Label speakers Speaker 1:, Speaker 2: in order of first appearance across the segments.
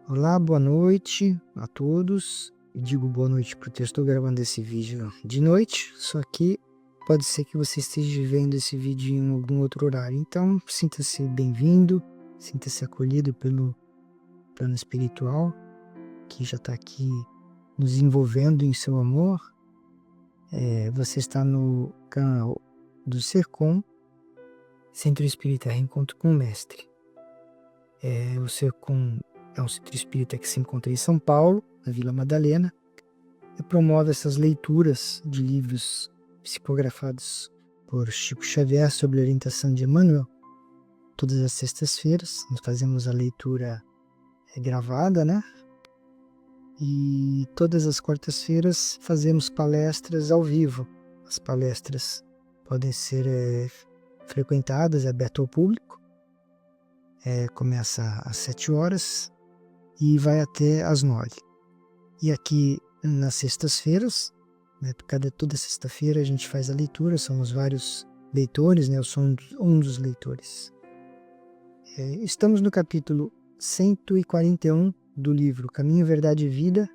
Speaker 1: Olá, boa noite a todos. Eu digo boa noite porque eu estou gravando esse vídeo de noite, só que pode ser que você esteja vendo esse vídeo em algum outro horário. Então, sinta-se bem-vindo, sinta-se acolhido pelo plano espiritual, que já está aqui nos envolvendo em seu amor. Você está no canal do Sercom, Centro Espírita Reencontro com o Mestre. O Sercom é um centro espírita que se encontra em São Paulo, na Vila Madalena, e promove essas leituras de livros psicografados por Chico Xavier sob a orientação de Emmanuel. Todas as sextas-feiras nós fazemos a leitura gravada, né? E todas as quartas-feiras fazemos palestras ao vivo. As palestras podem ser frequentadas, é aberto ao público. Começa às 7 horas e vai até às 9. E aqui nas sextas-feiras, né, toda sexta-feira a gente faz a leitura, somos vários leitores, né, eu sou um dos leitores. Estamos no capítulo 141 do livro Caminho, Verdade e Vida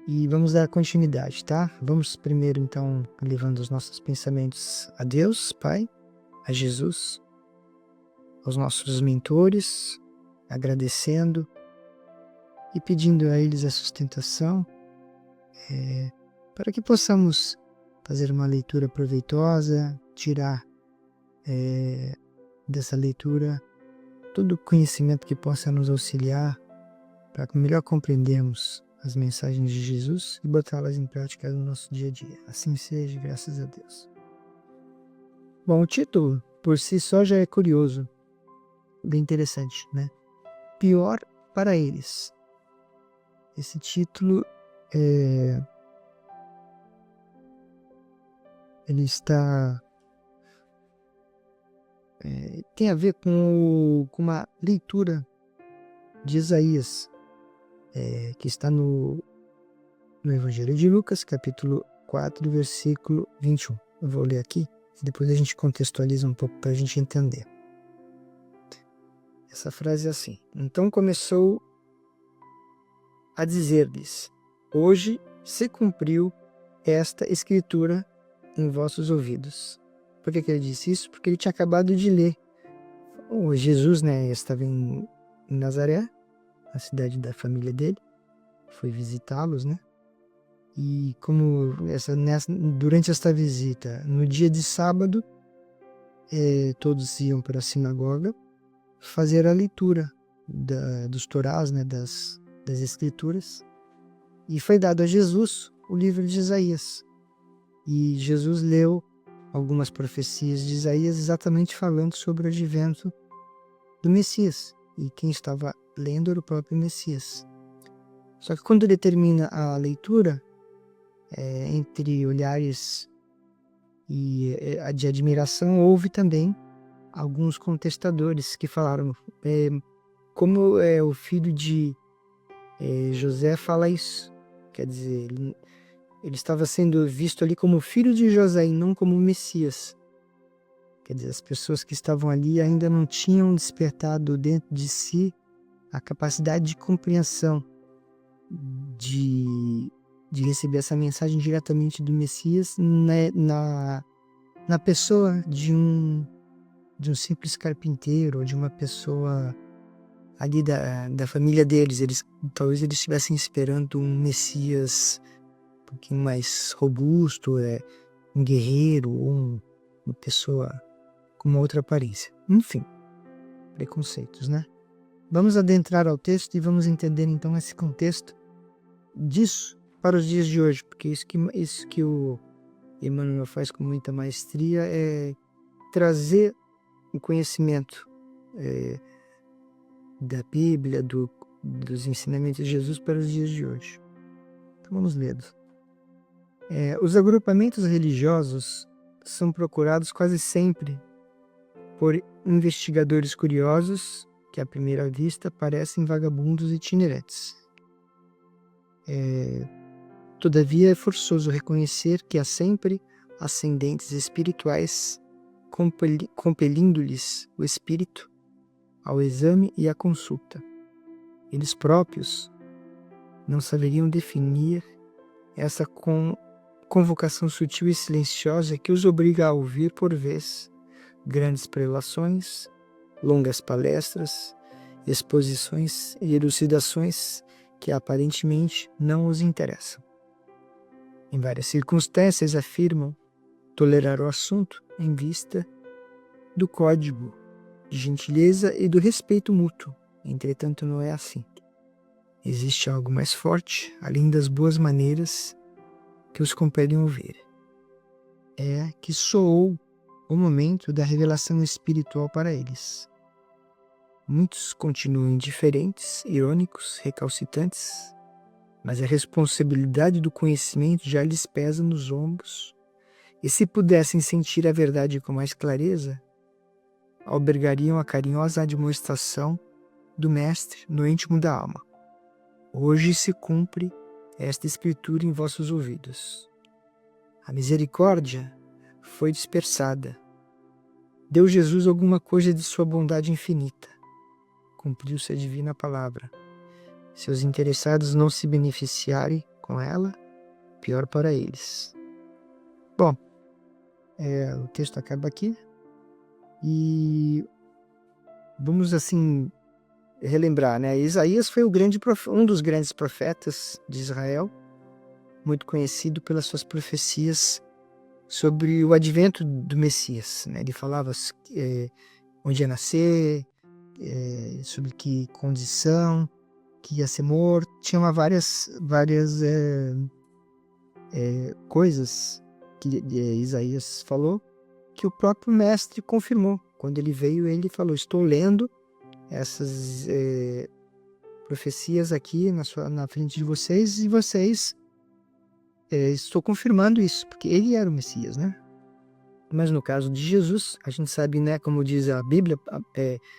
Speaker 1: e vamos dar continuidade, tá? Vamos primeiro então levando os nossos pensamentos a Deus, Pai, a Jesus, aos nossos mentores, agradecendo e pedindo a eles a sustentação, para que possamos fazer uma leitura proveitosa, tirar dessa leitura todo o conhecimento que possa nos auxiliar para melhor compreendermos as mensagens de Jesus e botá-las em prática no nosso dia a dia. Assim seja, graças a Deus. Bom, o título por si só já é curioso, bem interessante, né? Pior para eles. Esse título ele está tem a ver com uma leitura de Isaías, que está no Evangelho de Lucas, capítulo 4, versículo 21. Eu vou ler aqui, e depois a gente contextualiza um pouco para a gente entender. Essa frase é assim: Então começou a dizer-lhes: Hoje se cumpriu esta escritura em vossos ouvidos. Por que ele disse isso? Porque ele tinha acabado de ler. O Jesus, né, estava em Nazaré, a cidade da família dele, foi visitá-los, né? E como durante esta visita, no dia de sábado, todos iam para a sinagoga fazer a leitura dos Torás, né, das Escrituras, e foi dado a Jesus o livro de Isaías. E Jesus leu algumas profecias de Isaías exatamente falando sobre o advento do Messias. E quem estava lendo era o próprio Messias. Só que quando ele termina a leitura, entre olhares de admiração, houve também alguns contestadores que falaram como o filho de José fala isso. Quer dizer, ele estava sendo visto ali como filho de José e não como Messias. Quer dizer, as pessoas que estavam ali ainda não tinham despertado dentro de si a capacidade de compreensão de receber essa mensagem diretamente do Messias na pessoa de um simples carpinteiro ou de uma pessoa ali da família deles. Talvez eles estivessem esperando um Messias um pouquinho mais robusto, um guerreiro ou uma pessoa com uma outra aparência. Enfim, preconceitos, né? Vamos adentrar ao texto e vamos entender então esse contexto disso para os dias de hoje, porque isso que o Emmanuel faz com muita maestria é trazer o conhecimento da Bíblia, dos ensinamentos de Jesus para os dias de hoje. Então vamos ler. Os agrupamentos religiosos são procurados quase sempre por investigadores curiosos que, à primeira vista, parecem vagabundos itinerantes. Todavia, é forçoso reconhecer que há sempre ascendentes espirituais compelindo-lhes o espírito ao exame e à consulta. eles próprios não saberiam definir essa convocação sutil e silenciosa que os obriga a ouvir, por vez, grandes prelações, longas palestras, exposições e elucidações que aparentemente não os interessam. Em várias circunstâncias afirmam tolerar o assunto em vista do código de gentileza e do respeito mútuo. Entretanto, não é assim. Existe algo mais forte, além das boas maneiras que os compelem a ouvir. É que soou o momento da revelação espiritual para eles. Muitos continuam indiferentes, irônicos, recalcitrantes, mas a responsabilidade do conhecimento já lhes pesa nos ombros, e se pudessem sentir a verdade com mais clareza, albergariam a carinhosa admoestação do Mestre no íntimo da alma. Hoje se cumpre esta escritura em vossos ouvidos. A misericórdia foi dispersada. Deu Jesus alguma coisa de sua bondade infinita. Cumpriu-se a divina palavra. Se os interessados não se beneficiarem com ela, pior para eles. Bom, o texto acaba aqui. E vamos assim relembrar, né? Isaías foi um dos grandes profetas de Israel, muito conhecido pelas suas profecias sobre o advento do Messias, né? Ele falava onde ia nascer, sobre que condição, que ia ser morto. Tinha várias coisas que Isaías falou, que o próprio mestre confirmou. Quando ele veio, ele falou: estou lendo essas profecias aqui na frente de vocês, e vocês, estou confirmando isso, porque ele era o Messias, né? Mas no caso de Jesus, a gente sabe, né, como diz a Bíblia,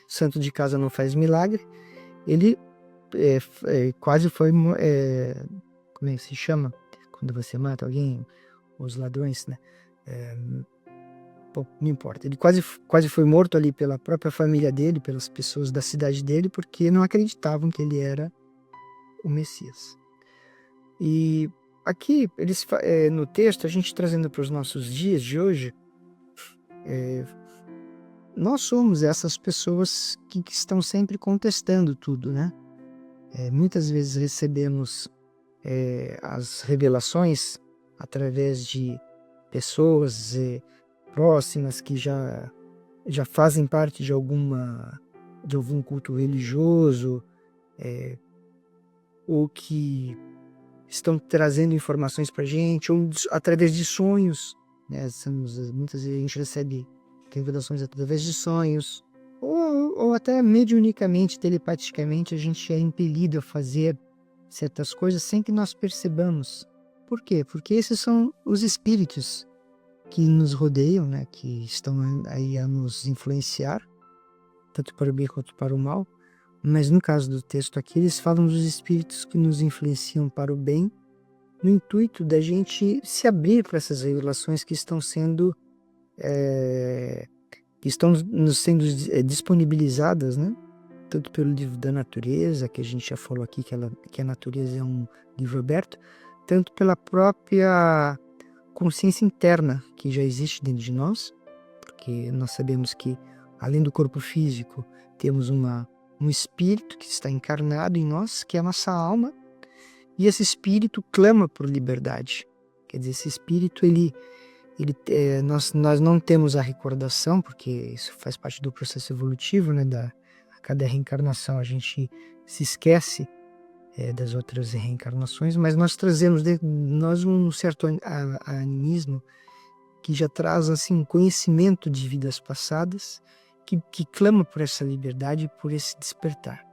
Speaker 1: santo de casa não faz milagre. Ele quase foi, como é que se chama? Quando você mata alguém, os ladrões, né? Bom, não importa. Ele quase foi morto ali pela própria família dele, pelas pessoas da cidade dele, porque não acreditavam que ele era o Messias. E aqui, no texto, a gente trazendo para os nossos dias de hoje, nós somos essas pessoas que estão sempre contestando tudo, né? Muitas vezes recebemos as revelações através de pessoas próximas que já fazem parte de algum culto religioso, ou que estão trazendo informações para a gente, ou através de sonhos, né? Muitas vezes a gente recebe revelações através de sonhos, ou até mediunicamente, telepaticamente, a gente é impelido a fazer certas coisas sem que nós percebamos. Por quê? Porque esses são os espíritos que nos rodeiam, né? Que estão aí a nos influenciar, tanto para o bem quanto para o mal. Mas no caso do texto aqui, eles falam dos espíritos que nos influenciam para o bem, no intuito da gente se abrir para essas revelações que estão sendo nos sendo disponibilizadas, né? Tanto pelo livro da natureza, que a gente já falou aqui que a natureza é um livro aberto, tanto pela própria consciência interna que já existe dentro de nós, porque nós sabemos que, além do corpo físico, temos um espírito que está encarnado em nós, que é a nossa alma, e esse espírito clama por liberdade. Quer dizer, esse espírito, nós não temos a recordação, porque isso faz parte do processo evolutivo, né? A cada reencarnação a gente se esquece das outras reencarnações, mas nós trazemos dentro de nós um certo animismo que já traz assim conhecimento de vidas passadas, que clama por essa liberdade, por esse despertar.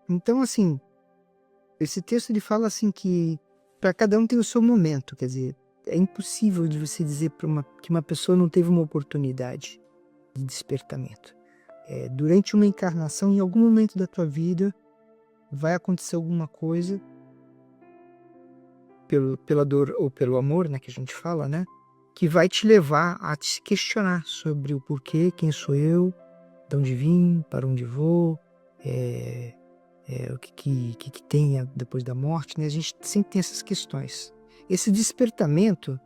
Speaker 1: Então, assim, esse texto ele fala assim que para cada um tem o seu momento. Quer dizer, é impossível de você dizer que uma pessoa não teve uma oportunidade de despertamento. Durante uma encarnação, em algum momento da tua vida, vai acontecer alguma coisa, pela dor ou pelo amor, né, que a gente fala, né, que vai te levar a se questionar sobre o porquê, quem sou eu, de onde vim, para onde vou, o que tem depois da morte, né? A gente sempre tem essas questões. Esse despertamento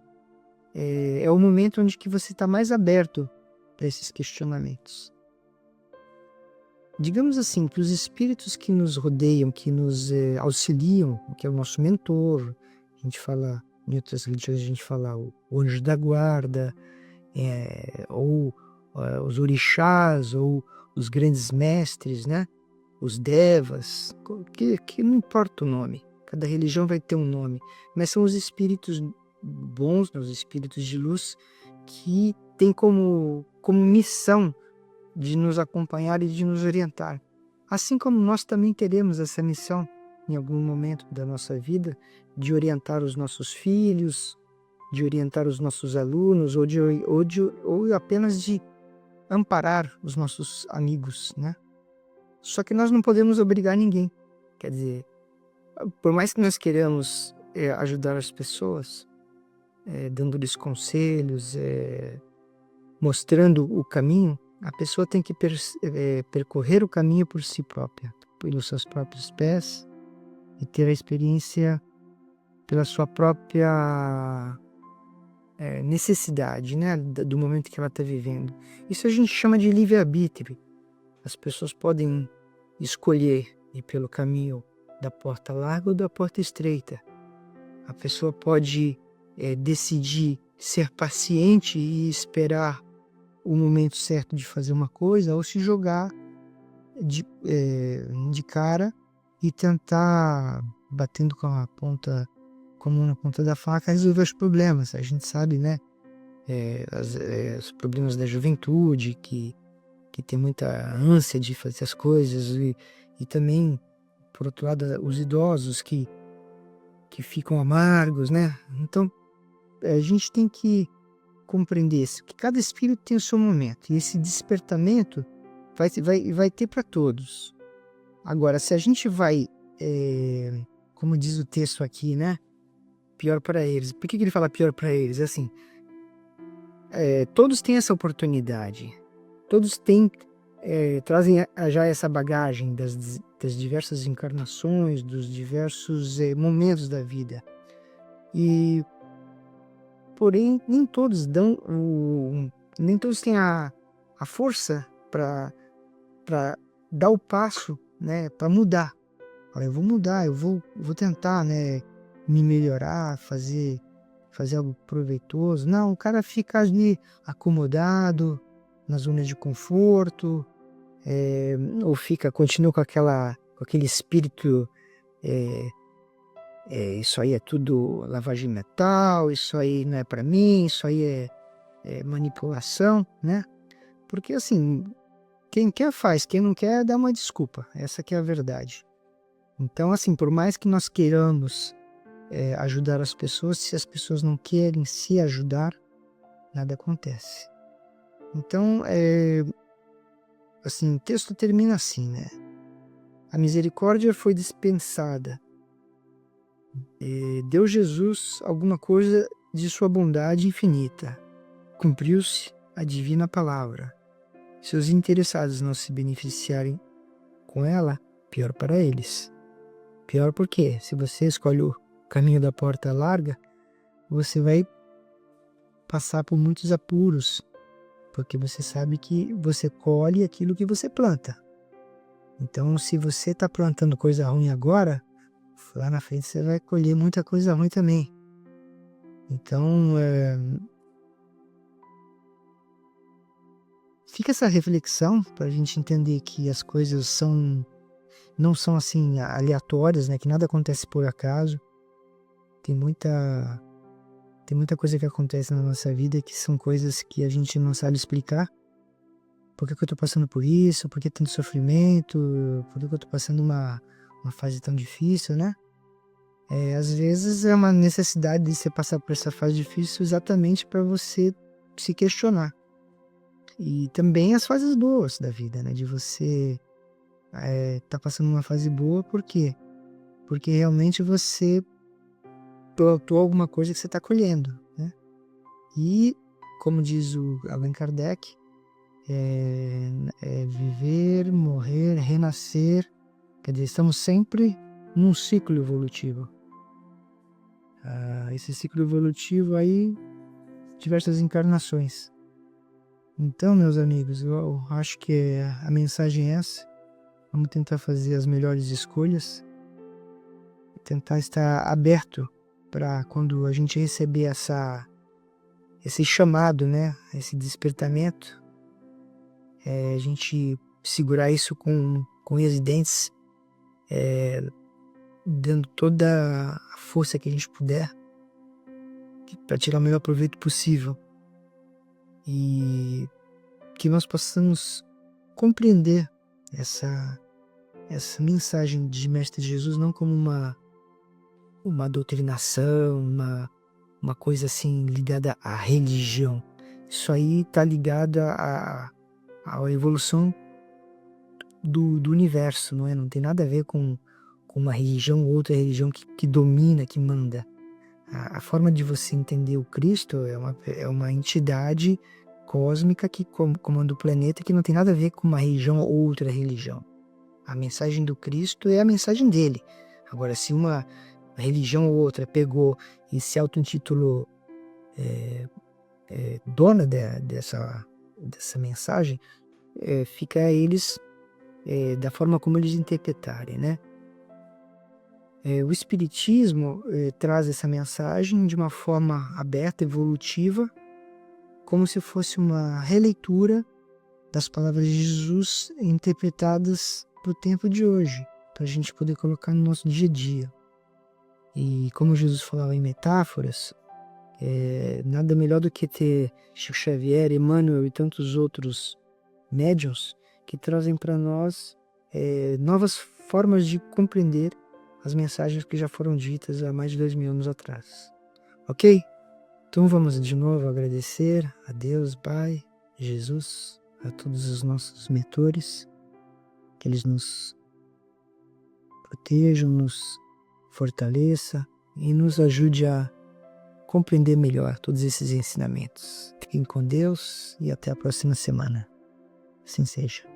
Speaker 1: é o momento onde que você está mais aberto para esses questionamentos. Digamos assim, que os espíritos que nos rodeiam, que nos auxiliam, que é o nosso mentor, a gente fala, em outras religiões a gente fala o anjo da guarda, ou os orixás, ou os grandes mestres, né? Os devas, que não importa o nome, cada religião vai ter um nome, mas são os espíritos bons, né? Os espíritos de luz, que têm como missão de nos acompanhar e de nos orientar. Assim como nós também teremos essa missão, em algum momento da nossa vida, de orientar os nossos filhos, de orientar os nossos alunos, ou apenas de amparar os nossos amigos, né? Só que nós não podemos obrigar ninguém. Quer dizer, por mais que nós queiramos ajudar as pessoas, dando-lhes conselhos, mostrando o caminho, a pessoa tem que percorrer o caminho por si própria, pelos seus próprios pés, e ter a experiência pela sua própria necessidade, né, do momento que ela está vivendo. Isso a gente chama de livre-arbítrio. As pessoas podem escolher ir pelo caminho da porta larga ou da porta estreita. A pessoa pode decidir ser paciente e esperar o momento certo de fazer uma coisa, ou se jogar de cara e tentar, batendo com a mão na ponta da faca, resolver os problemas. A gente sabe, né? Os problemas da juventude, que tem muita ânsia de fazer as coisas, e também, por outro lado, os idosos que ficam amargos, né? Então, a gente tem que compreender isso, que cada espírito tem o seu momento, e esse despertamento vai ter para todos. Agora, se a gente vai, como diz o texto aqui, né? Pior para eles. Por que ele fala pior para eles? Assim, todos têm essa oportunidade, todos trazem já essa bagagem das diversas encarnações, dos diversos momentos da vida. Porém, nem todos têm a força para dar o passo, né, para mudar. Olha, eu vou mudar, eu vou tentar, né, me melhorar, fazer algo proveitoso. Não, o cara fica ali acomodado na zona de conforto, ou continua com aquele espírito, isso aí é tudo lavagem mental, isso aí não é para mim, isso aí é manipulação, né? Porque assim, quem quer faz, quem não quer dá uma desculpa, essa que é a verdade. Então assim, por mais que nós queiramos ajudar as pessoas, se as pessoas não querem se ajudar, nada acontece. Então, assim, o texto termina assim, né? A misericórdia foi dispensada. Deu Jesus alguma coisa de sua bondade infinita. Cumpriu-se a divina palavra. Se os interessados não se beneficiarem com ela, pior para eles. Pior porque, se você escolhe o caminho da porta larga, você vai passar por muitos apuros, porque você sabe que você colhe aquilo que você planta. Então, se você está plantando coisa ruim agora, lá na frente você vai colher muita coisa ruim também. Então, fica essa reflexão para a gente entender que as coisas não são assim aleatórias, né? Que nada acontece por acaso. Tem muita coisa que acontece na nossa vida que são coisas que a gente não sabe explicar. Por que eu estou passando por isso? Por que tanto sofrimento? Por que eu estou passando uma fase tão difícil, né? Às vezes é uma necessidade de você passar por essa fase difícil exatamente para você se questionar. E também as fases boas da vida, né? De você tá passando uma fase boa, por quê? Porque realmente você plantou alguma coisa que você está colhendo, né? E, como diz o Allan Kardec, viver, morrer, renascer. Quer dizer, estamos sempre num ciclo evolutivo. Esse ciclo evolutivo aí, diversas encarnações. Então, meus amigos, eu acho que a mensagem é essa. Vamos tentar fazer as melhores escolhas. Tentar estar aberto para quando a gente receber esse chamado, né? Esse despertamento, a gente segurar isso com unhas e dentes, dando toda a força que a gente puder para tirar o melhor proveito possível. E que nós possamos compreender essa mensagem de Mestre Jesus não como uma doutrinação, uma coisa assim ligada à religião. Isso aí está ligado à evolução do universo, não é? Não tem nada a ver com uma religião ou outra religião que domina, que manda. A forma de você entender o Cristo é uma entidade cósmica que comanda o planeta, que não tem nada a ver com uma religião ou outra religião. A mensagem do Cristo é a mensagem dele. Agora, se uma religião ou outra pegou e se auto-intitulou dona dessa mensagem, fica a eles da forma como eles interpretarem, né? O Espiritismo traz essa mensagem de uma forma aberta, evolutiva, como se fosse uma releitura das palavras de Jesus interpretadas para o tempo de hoje, para a gente poder colocar no nosso dia a dia. E como Jesus falava em metáforas, nada melhor do que ter Chico Xavier, Emmanuel e tantos outros médiuns que trazem para nós novas formas de compreender as mensagens que já foram ditas há mais de 2000 anos atrás. Ok? Então vamos de novo agradecer a Deus, Pai, Jesus, a todos os nossos mentores, que eles nos protejam, nos fortaleça e nos ajude a compreender melhor todos esses ensinamentos. Fiquem com Deus e até a próxima semana. Assim seja.